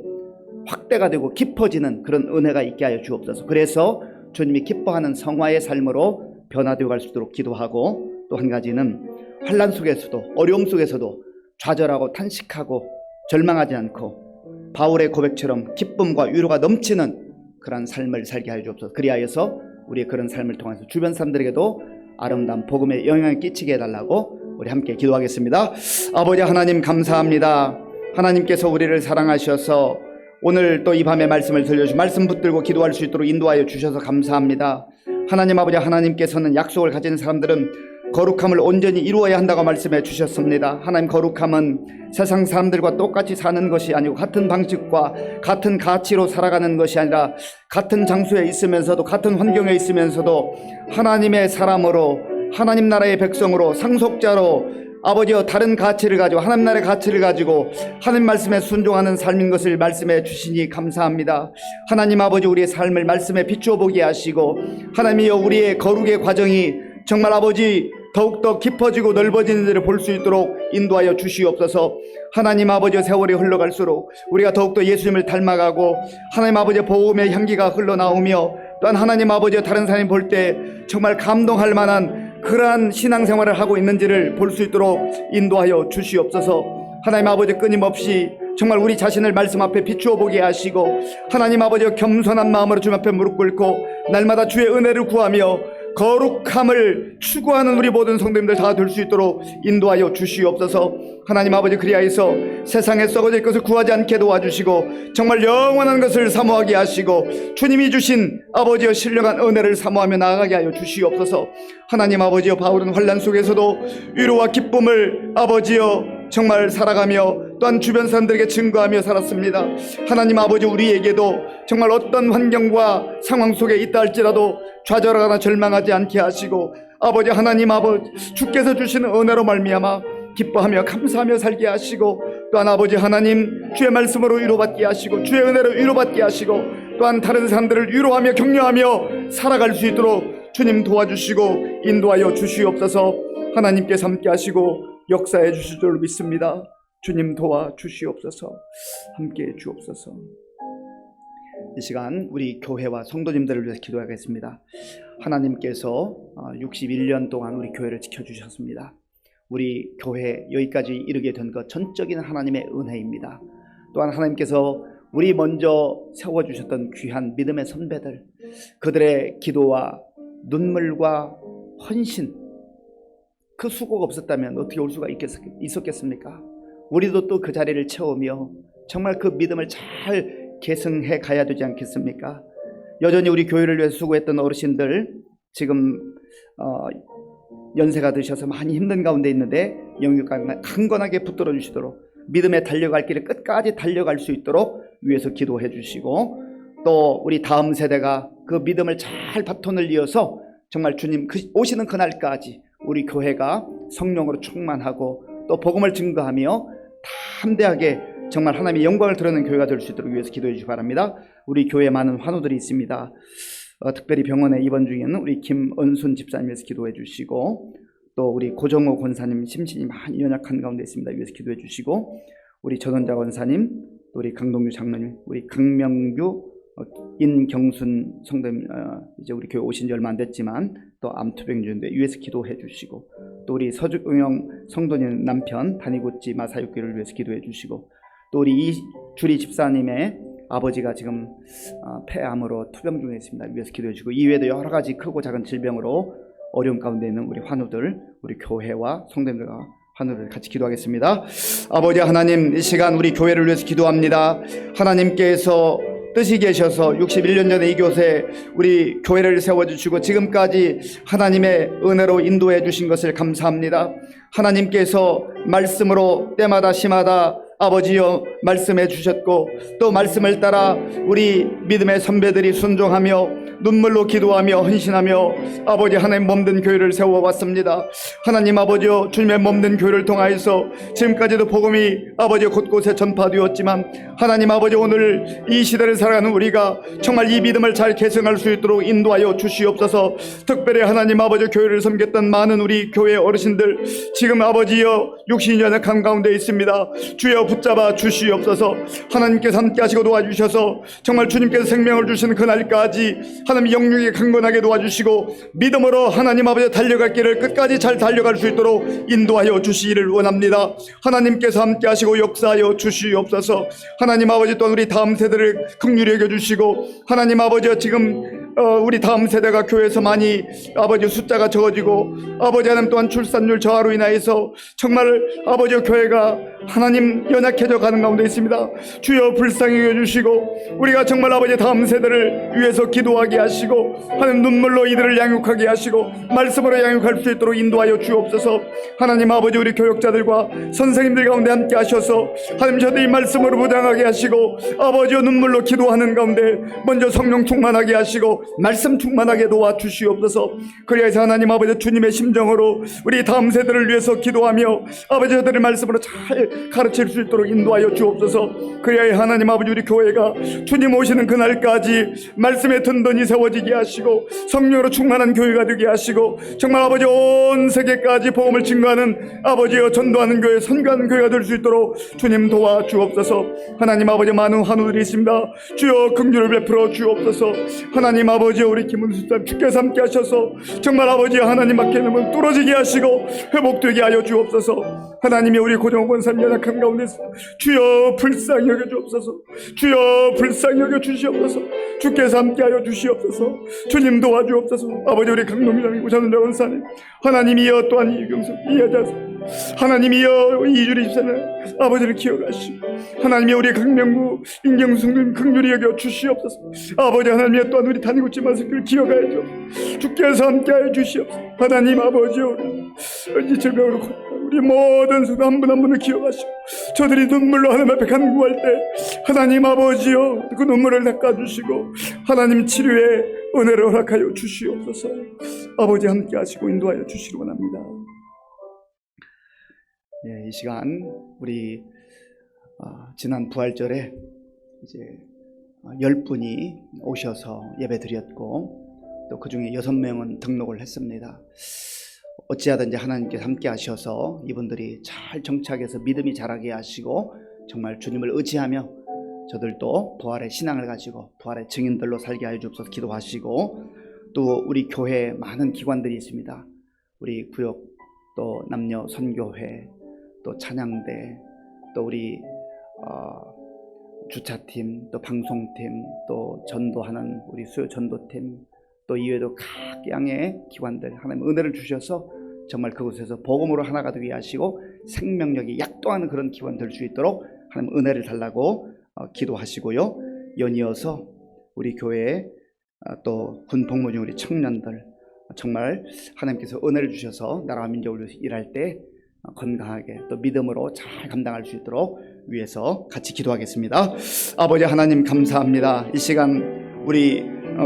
확대가 되고 깊어지는 그런 은혜가 있게 하여 주옵소서. 그래서 주님이 기뻐하는 성화의 삶으로 변화되어 갈 수 있도록 기도하고, 또 한 가지는 환난 속에서도 어려움 속에서도 좌절하고 탄식하고 절망하지 않고 바울의 고백처럼 기쁨과 위로가 넘치는 그런 삶을 살게 하여 주옵소서. 그리하여서 우리의 그런 삶을 통해서 주변 사람들에게도 아름다운 복음의 영향을 끼치게 해달라고 우리 함께 기도하겠습니다. 아버지 하나님, 감사합니다. 하나님께서 우리를 사랑하셔서 오늘 또 이 밤에 말씀을 들려주시고 말씀 붙들고 기도할 수 있도록 인도하여 주셔서 감사합니다. 하나님 아버지, 하나님께서는 약속을 가진 사람들은 거룩함을 온전히 이루어야 한다고 말씀해 주셨습니다. 하나님, 거룩함은 세상 사람들과 똑같이 사는 것이 아니고 같은 방식과 같은 가치로 살아가는 것이 아니라 같은 장소에 있으면서도 같은 환경에 있으면서도 하나님의 사람으로, 하나님 나라의 백성으로, 상속자로 아버지여 다른 가치를 가지고 하나님 나라의 가치를 가지고 하나님 말씀에 순종하는 삶인 것을 말씀해 주시니 감사합니다. 하나님 아버지, 우리의 삶을 말씀에 비추어 보게 하시고, 하나님이여 우리의 거룩의 과정이 정말 아버지 더욱더 깊어지고 넓어지는 데를 볼 수 있도록 인도하여 주시옵소서. 하나님 아버지, 세월이 흘러갈수록 우리가 더욱더 예수님을 닮아가고 하나님 아버지의 복음의 향기가 흘러나오며, 또한 하나님 아버지 다른 사람이 볼 때 정말 감동할 만한 그러한 신앙생활을 하고 있는지를 볼 수 있도록 인도하여 주시옵소서. 하나님 아버지, 끊임없이 정말 우리 자신을 말씀 앞에 비추어 보게 하시고, 하나님 아버지 겸손한 마음으로 주님 앞에 무릎 꿇고 날마다 주의 은혜를 구하며 거룩함을 추구하는 우리 모든 성도님들 다 될 수 있도록 인도하여 주시옵소서. 하나님 아버지, 그리하여서 세상에 썩어질 것을 구하지 않게 도와주시고 정말 영원한 것을 사모하게 하시고 주님이 주신 아버지여 신령한 은혜를 사모하며 나아가게 하여 주시옵소서. 하나님 아버지여, 바울은 환난 속에서도 위로와 기쁨을 아버지여 정말 살아가며 또한 주변 사람들에게 증거하며 살았습니다. 하나님 아버지, 우리에게도 정말 어떤 환경과 상황 속에 있다 할지라도 좌절하거나 절망하지 않게 하시고, 아버지 하나님 아버지, 주께서 주시는 은혜로 말미암아 기뻐하며 감사하며 살게 하시고, 또한 아버지 하나님 주의 말씀으로 위로받게 하시고 주의 은혜로 위로받게 하시고, 또한 다른 사람들을 위로하며 격려하며 살아갈 수 있도록 주님 도와주시고 인도하여 주시옵소서. 하나님께서 함께 하시고 역사해 주실 줄 믿습니다. 주님 도와 주시옵소서. 함께해 주옵소서. 이 시간 우리 교회와 성도님들을 위해서 기도하겠습니다. 하나님께서 61년 동안 우리 교회를 지켜주셨습니다. 우리 교회 여기까지 이르게 된 것 전적인 하나님의 은혜입니다. 또한 하나님께서 우리 먼저 세워주셨던 귀한 믿음의 선배들, 그들의 기도와 눈물과 헌신, 그 수고가 없었다면 어떻게 올 수가 있었겠습니까? 우리도 또 그 자리를 채우며 정말 그 믿음을 잘 계승해 가야 되지 않겠습니까? 여전히 우리 교회를 위해 수고했던 어르신들, 지금 연세가 드셔서 많이 힘든 가운데 있는데 영육간 강건하게 붙들어 주시도록, 믿음에 달려갈 길을 끝까지 달려갈 수 있도록 위해서 기도해 주시고, 또 우리 다음 세대가 그 믿음을 잘 바톤을 이어서 정말 주님 오시는 그날까지 우리 교회가 성령으로 충만하고 또 복음을 증거하며 담대하게 정말 하나님의 영광을 드러내는 교회가 될 수 있도록 위해서 기도해 주시기 바랍니다. 우리 교회에 많은 환우들이 있습니다. 특별히 병원에 입원 중에 있는 우리 김은순 집사님에서 기도해 주시고, 또 우리 고정호 권사님 심신이 많이 연약한 가운데 있습니다. 위해서 기도해 주시고, 우리 전원자 권사님, 또 우리 강동규 장로님, 우리 강명규 인경순 성도님, 이제 우리 교회 오신 지 얼마 안 됐지만 또 암투병 중인데 위해서 기도해 주시고, 또 우리 서주영 성도님 남편 다니구찌 마사육교를 위해서 기도해 주시고, 또 우리 이주리 집사님의 아버지가 지금 폐암으로 투병 중에 있습니다. 위해서 기도해 주시고, 이외에도 여러 가지 크고 작은 질병으로 어려운 가운데 있는 우리 환우들, 우리 교회와 성도님들과 하늘을 같이 기도하겠습니다. 아버지 하나님, 이 시간 우리 교회를 위해서 기도합니다. 하나님께서 뜻이 계셔서 61년 전에 이곳에 우리 교회를 세워주시고 지금까지 하나님의 은혜로 인도해 주신 것을 감사합니다. 하나님께서 말씀으로 때마다 시마다 아버지여 말씀해 주셨고, 또 말씀을 따라 우리 믿음의 선배들이 순종하며 눈물로 기도하며 헌신하며 아버지 하나님 몸된 교회를 세워왔습니다. 하나님 아버지여, 주님의 몸된 교회를 통하여서 지금까지도 복음이 아버지 곳곳에 전파되었지만, 하나님 아버지 오늘 이 시대를 살아가는 우리가 정말 이 믿음을 잘 계승할 수 있도록 인도하여 주시옵소서. 특별히 하나님 아버지 교회를 섬겼던 많은 우리 교회 어르신들, 지금 아버지여 60년의 강 가운데 있습니다. 주여 붙잡아 주시옵소서. 하나님께서 함께 하시고 도와주셔서 정말 주님께서 생명을 주시는 그날까지 하나님 영육에 강건하게 도와주시고 믿음으로 하나님 아버지 달려갈 길을 끝까지 잘 달려갈 수 있도록 인도하여 주시기를 원합니다. 하나님께서 함께 하시고 역사하여 주시옵소서. 하나님 아버지, 또한 우리 다음 세대를 긍휼히 여겨주시고, 하나님 아버지 지금 우리 다음 세대가 교회에서 많이 아버지 숫자가 적어지고, 아버지 하나님 또한 출산율 저하로 인하여서 정말 아버지 교회가 하나님 연약해져 가는 가운데 있습니다. 주여 불쌍히 여겨주시고, 우리가 정말 아버지 다음 세대를 위해서 기도하게 하시고, 하나님 눈물로 이들을 양육하게 하시고 말씀으로 양육할 수 있도록 인도하여 주옵소서. 하나님 아버지 우리 교육자들과 선생님들 가운데 함께 하셔서 하나님 저들이 말씀으로 무장하게 하시고, 아버지여 눈물로 기도하는 가운데 먼저 성령 충만하게 하시고 말씀 충만하게 도와주시옵소서. 그리하여서 하나님 아버지 주님의 심정으로 우리 다음 세대를 위해서 기도하며 아버지 저들의 말씀으로 잘 가르칠 수 있도록 인도하여 주옵소서. 그리하여 하나님 아버지 우리 교회가 주님 오시는 그날까지 말씀의 든든히 세워지게 하시고 성령으로 충만한 교회가 되게 하시고, 정말 아버지 온 세계까지 복음을 증거하는 아버지여 전도하는 교회, 선교하는 교회가 될 수 있도록 주님 도와 주옵소서. 하나님 아버지 많은 환우들이 있습니다. 주여 긍휼을 베풀어 주옵소서. 하나님 아버지 우리 김은수 집사님 주께서 함께 하셔서 정말 아버지 하나님 밖에는 뚫어지게 하시고 회복되게 하여 주옵소서. 하나님이 우리 고정호 권사님 연약한 가운데서 주여 불쌍히 여겨 주옵소서. 주여 불쌍히 여겨 주시옵소서. 주께서 함께 하여 주시옵소서. 주님 도와주옵소서. 아버지 우리 강동민장이고 전원자 권사님, 하나님이여 또한 이경석 이여자 하나님이여 이주리 집사님 아버지를 기억하시고, 하나님이 우리 강명구 인경승님 긍휼히 여겨 주시옵소서. 아버지 하나님이여 또한 우리 다니고치 마스크를 기억하여 주 주께서 함께하여 주시옵소서. 하나님 아버지여 이 질병으로 우리 모든 성도 한 분 한 분을 기억하시고, 저들이 눈물로 하나님 앞에 간구할 때 하나님 아버지여 그 눈물을 닦아주시고 하나님 치료에 은혜를 허락하여 주시옵소서. 아버지 함께 하시고 인도하여 주시기 원합니다. 이 시간 우리 지난 부활절에 이제 10분이 오셔서 예배 드렸고, 또 그 중에 6명은 등록을 했습니다. 어찌하든지 하나님께서 함께 하셔서 이분들이 잘 정착해서 믿음이 자라게 하시고 정말 주님을 의지하며 저들도 부활의 신앙을 가지고 부활의 증인들로 살게 하여 주옵소서 기도하시고, 또 우리 교회에 많은 기관들이 있습니다. 우리 구역, 또 남녀 선교회, 또 찬양대, 또 우리 주차팀, 또 방송팀, 또 전도하는 우리 수요 전도팀, 또 이외에도 각 양의 기관들 하나님 은혜를 주셔서 정말 그곳에서 복음으로 하나가 되게 하시고 생명력이 약동하는 그런 기관 될 수 있도록 하나님 은혜를 달라고 기도하시고요. 연이어서 우리 교회에 또 군 복무 중 우리 청년들 정말 하나님께서 은혜를 주셔서 나라와 민족을 위해서 일할 때 건강하게 또 믿음으로 잘 감당할 수 있도록 위해서 같이 기도하겠습니다. 아버지 하나님 감사합니다. 이 시간 우리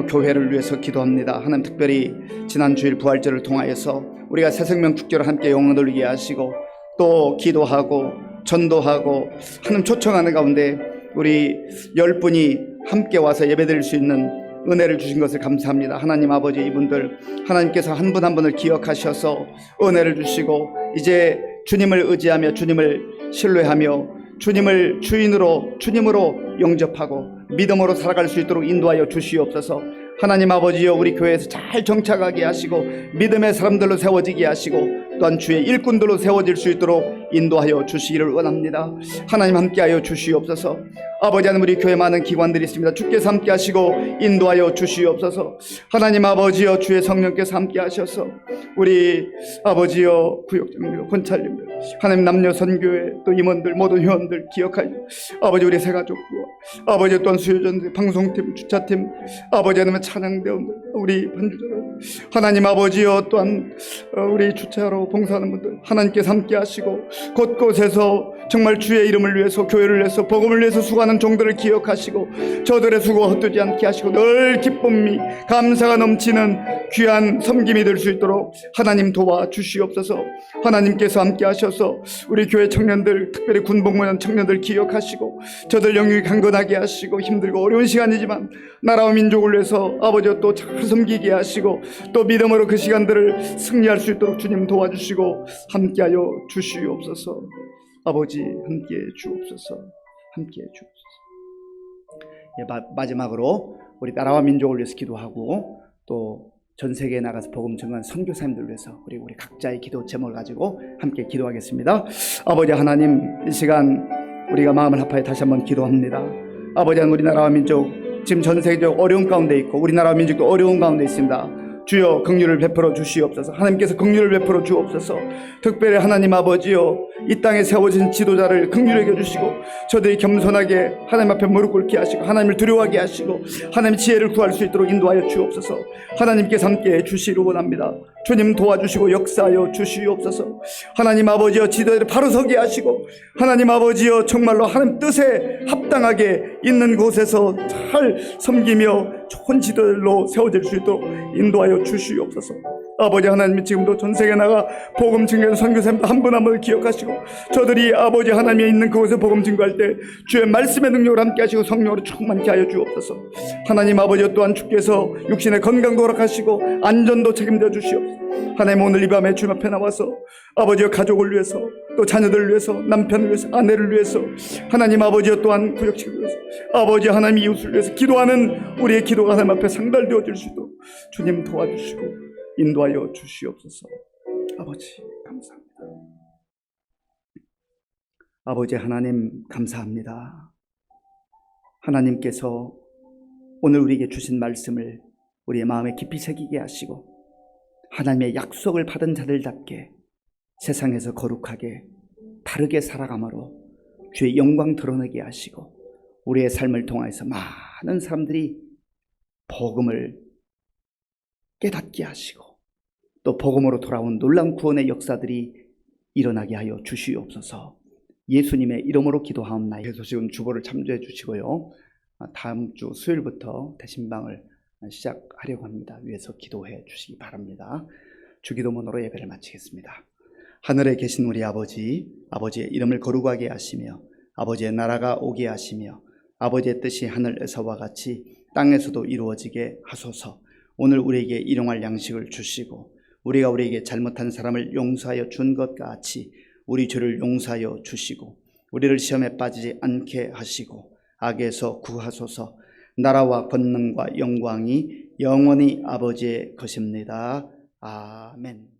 교회를 위해서 기도합니다. 하나님 특별히 지난 주일 부활절을 통하여서 우리가 새생명 축제를 함께 영광 돌리게 하시고 또 기도하고 전도하고 하나님 초청하는 가운데 우리 10분이 함께 와서 예배드릴 수 있는 은혜를 주신 것을 감사합니다. 하나님 아버지, 이분들 하나님께서 한 분 한 분을 기억하셔서 은혜를 주시고 이제 주님을 의지하며 주님을 신뢰하며 주님을 주님으로 영접하고 믿음으로 살아갈 수 있도록 인도하여 주시옵소서. 하나님 아버지여, 우리 교회에서 잘 정착하게 하시고 믿음의 사람들로 세워지게 하시고 또한 주의 일꾼들로 세워질 수 있도록 인도하여 주시기를 원합니다. 하나님 함께하여 주시옵소서. 아버지 하나님, 우리 교회 많은 기관들이 있습니다. 주께서 함께 하시고 인도하여 주시옵소서. 하나님 아버지여, 주의 성령께서 함께 하셔서 우리 아버지여 구역장들, 권찰님들, 하나님 남녀 선교회 또 임원들 모든 회원들 기억하여 아버지 우리 새가족과 아버지 또한 수요전들, 방송팀, 주차팀, 아버지 하나님 찬양대원들, 우리 반주자들, 하나님 아버지여 또한 우리 주차로 봉사하는 분들 하나님께서 함께 하시고 곳곳에서 정말 주의 이름을 위해서 교회를 위해서 복음을 위해서 수고하는 종들을 기억하시고 저들의 수고가 헛되지 않게 하시고 늘 기쁨이 감사가 넘치는 귀한 섬김이 될 수 있도록 하나님 도와주시옵소서. 하나님께서 함께 하셔서 우리 교회 청년들, 특별히 군복무한 청년들 기억하시고 저들 영역이 강건하게 하시고 힘들고 어려운 시간이지만 나라와 민족을 위해서 아버지와 또 잘 섬기게 하시고 또 믿음으로 그 시간들을 승리할 수 있도록 주님 도와주시고 함께하여 주시옵소서. 아버지 함께해 주옵소서. 함께해 주옵소서. 마지막으로 우리 나라와 민족을 위해서 기도하고 또 전 세계에 나가서 복음 전하는 선교사님들 위해서 우리 각자의 기도 제목을 가지고 함께 기도하겠습니다. 아버지 하나님, 이 시간 우리가 마음을 합하여 다시 한번 기도합니다. 아버지 하나님, 우리나라와 민족 지금 전 세계적 어려운 가운데 있고 우리나라와 민족도 어려운 가운데 있습니다. 주여 긍휼을 베풀어 주시옵소서. 하나님께서 긍휼을 베풀어 주옵소서. 특별히 하나님 아버지여, 이 땅에 세워진 지도자를 긍휼히 여겨주시고 저들이 겸손하게 하나님 앞에 무릎 꿇게 하시고 하나님을 두려워하게 하시고 하나님의 지혜를 구할 수 있도록 인도하여 주옵소서. 하나님께서 함께 주시기를 원합니다. 주님 도와주시고 역사하여 주시옵소서. 하나님 아버지여, 지도자를 바로 서게 하시고 하나님 아버지여, 정말로 하나님 뜻에 합당하게 있는 곳에서 잘 섬기며 좋은 지도자로 세워질 수 있도록 인도하여 주시옵소서. 아버지 하나님, 지금도 전 세계에 나가 복음 증거하는 선교사님들 한 분 한 분을 기억하시고 저들이 아버지 하나님에 있는 그곳에 복음 증거할 때 주의 말씀의 능력을 함께 하시고 성령으로 충만케 하여 주옵소서. 하나님 아버지 또한 주께서 육신의 건강도 허락하시고 안전도 책임져 주시옵소서. 하나님, 오늘 이 밤에 주님 앞에 나와서 아버지의 가족을 위해서 또 자녀들을 위해서 남편을 위해서 아내를 위해서 하나님 아버지여 또한 구역식을 위해서 아버지 하나님 이웃을 위해서 기도하는 우리의 기도가 하나님 앞에 상달되어질 수 있도록 주님 도와주시고 인도하여 주시옵소서. 아버지 감사합니다. 아버지 하나님 감사합니다. 하나님께서 오늘 우리에게 주신 말씀을 우리의 마음에 깊이 새기게 하시고 하나님의 약속을 받은 자들답게 세상에서 거룩하게 다르게 살아감으로 주의 영광 드러내게 하시고 우리의 삶을 통해서 많은 사람들이 복음을 깨닫게 하시고 또 복음으로 돌아온 놀라운 구원의 역사들이 일어나게 하여 주시옵소서. 예수님의 이름으로 기도하옵나이다. 그래서 지금 주보를 참조해 주시고요, 다음 주 수요일부터 대신방을 시작하려고 합니다. 위해서 기도해 주시기 바랍니다. 주기도문으로 예배를 마치겠습니다. 하늘에 계신 우리 아버지, 아버지의 이름을 거룩하게 하시며 아버지의 나라가 오게 하시며 아버지의 뜻이 하늘에서와 같이 땅에서도 이루어지게 하소서. 오늘 우리에게 일용할 양식을 주시고 우리가 우리에게 잘못한 사람을 용서하여 준 것 같이 우리 죄를 용서하여 주시고 우리를 시험에 빠지지 않게 하시고 악에서 구하소서. 나라와 권능과 영광이 영원히 아버지의 것입니다. 아멘.